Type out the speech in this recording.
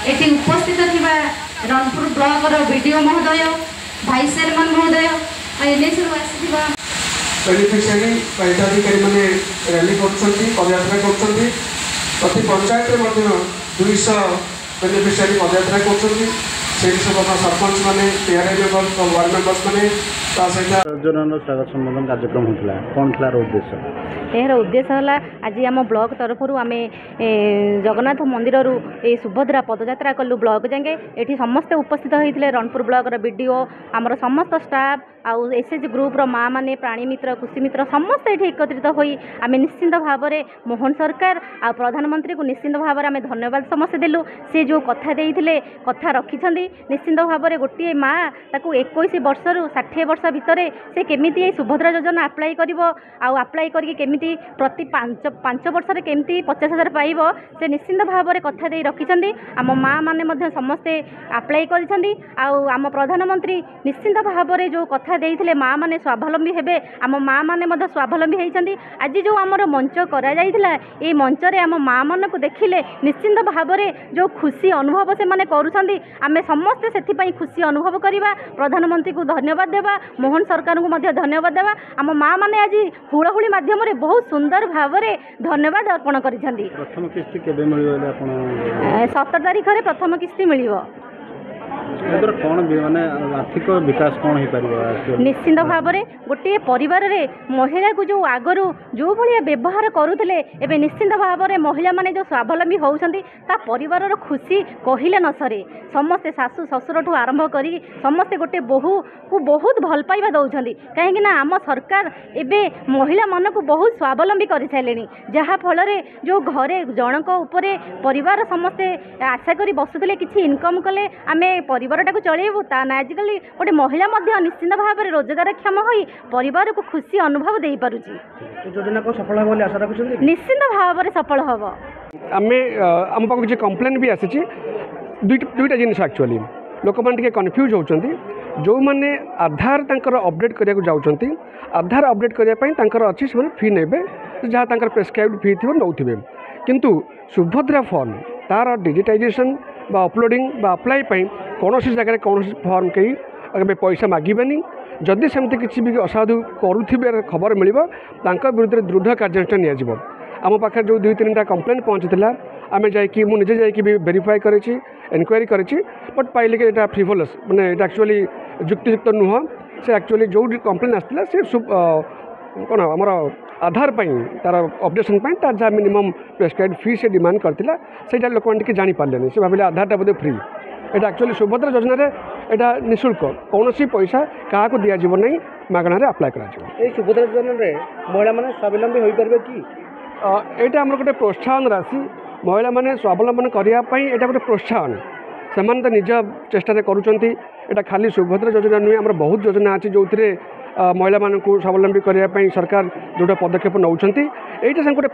eighty उपस्थित थिबा Ranpur block BDO महोदय भाइस चेयरमैन महोदय एनएसयू आसीथिबा बेनिफिशियरी हिताधिकारी मैंने रैली पदयात्रा कर प्रति पंचायत 200 बेनिफिशियरी पदयात्रा कर सरपंच मैंने टीआरआई मेंबर वार्ड मेंबर्स मैंने योजना स्वागत संबोधन कार्यक्रम होता कौन था उद्देश्य यार उद्देश्य है आज आम ब्लॉक तरफ आम जगन्नाथ मंदिर ये सुभद्रा पदयात्रा कलु ब्लॉक जाए ये समस्ते उपस्थित होते रणपुर ब्लॉक बीडीओ आमर समस्त स्टाफ आउ एसएचजी ग्रुप माँ मैंने प्राणी मित्र कृषि मित्र समस्त ये एकत्रित होई आम निश्चिंत भाव में मोहन सरकार आ प्रधानमंत्री को निश्चिंत भाव में आम धन्यवाद समस्ते देलु सी जो कथा देते कथा रखिंट निश्चिंत भाव में गोटे माँ ताकू 21 वर्ष रु 60 वर्ष भितर से केमी सुभद्रा योजना आप्लाय आप्लाय करके प्रति 5 वर्ष केमती 50,000 पाइब से निश्चिंत भाव में कथा दे रखिंट आम माँ मैंने समस्ते आप्लाय करम प्रधानमंत्री निश्चिंत भाव में जो कथा देते माँ मैंने स्वावलम्बी हेबे आम माँ मैंने स्वावलम्बी होती आज जो आमर मंच करा ये मंच रे आम माँ मन को देखिले निश्चिंत भाव में जो खुशी अनुभव से माने करुछंदी आमे समस्ते से खुशी अनुभव करवा प्रधानमंत्री को धन्यवाद देवा मोहन सरकार को मध्य धन्यवाद देवा आम माँ मैंने आज हुड़हुड़ी माध्यम बहुत सुंदर भाव में धन्यवाद अर्पण कर प्रथम किस्ती केबे मिलिबो आपण 17 तारीख रे प्रथम किस्ती मिलिबो कौन माने आर्थिक विकास कौन हो पार निश्चिंत भाव में गोटे परिवार रे महिला को जो आगरू जो भाया व्यवहार करुले एवं निश्चिंत भाव में महिला माने जो स्वावलम्बी होती परिवार खुशी कहले न सरे समस्ते सासू ससुर ठू आरंभ कर समस्ते गोटे बोहू को बहुत भल पाइबा दौरान कहीं आम सरकार एवं महिला मन को बहुत स्वावलम्बी कर सारे जहाँफल जो घरे जनक उपरे परिवार समस्ते आशा कर बसुले किसी इनकम कले आम परिवारटा को चलैबू ता ना आजिकल गोटे महिला निश्चिंत भाव में रोजगारक्षम हो परिवार को खुशी अनुभव दे पारुची योजना को सफल हो आशा रखुछन निश्चिंत भाव में सफल हम आम पाक किसी कम्प्लेन भी आसी दुईटा जिन एक्चुअली लोक मैंने कन्फ्यूज होती जो मैंने आधार तांकर अपडेट करने जाऊँच आधार अपडेट करने अच्छी से फी ने जहाँ प्रेस्क्राइब्ड फी थी नौ किंतु सुभद्रा फॉर्म तार डिजिटाइजेशन बा अपलोडिंग बा अप्लाई कौन जगह कौन फॉर्म कहीं पैसा मागेनि जदि सेमती किसी भी असाधु करुवे खबर मिल विरुद्ध दृढ़ कार्यानुष्ठान निया आम पाखे जो 2-3टा कम्प्लेन पहुँची आम मुझे जाकि वेरीफाई कर एनक्वायरी कर बट पाइले कि यहाँ फ्रिवोलस मैंने एक्चुअली युक्तियुक्त नुह से एक्चुअली जो कम्प्लेन आसाला से कौन आमर आधार तार अपडेशन तार जहाँ मिनिमम प्रेस्क्राइब्ड फी से डिमांड करता से लोक मैंने जापारे से भाविले आधारटा बोधे फ्री यहाँ एक्चुअली सुभद्रा योजना यहाँ निःशुल्क कौन पैसा क्या दिज्व ना मागणार आप्लाय कर सुभद्रा योजना महिला मैंने स्वावलम्बी हो पारे कि यहाँ आम गोटे प्रोत्साहन राशि महिला मैंने स्वावलम्बन करने यहाँ गोटे प्रोत्साहन से तो निज चेष्टा करुँच खाली सुभद्रा योजना नुहे आम बहुत योजना अच्छी जो महिला मानक स्वावलम्बी करने सरकार जो पदक्षेप नौकरी यहाँ गोटे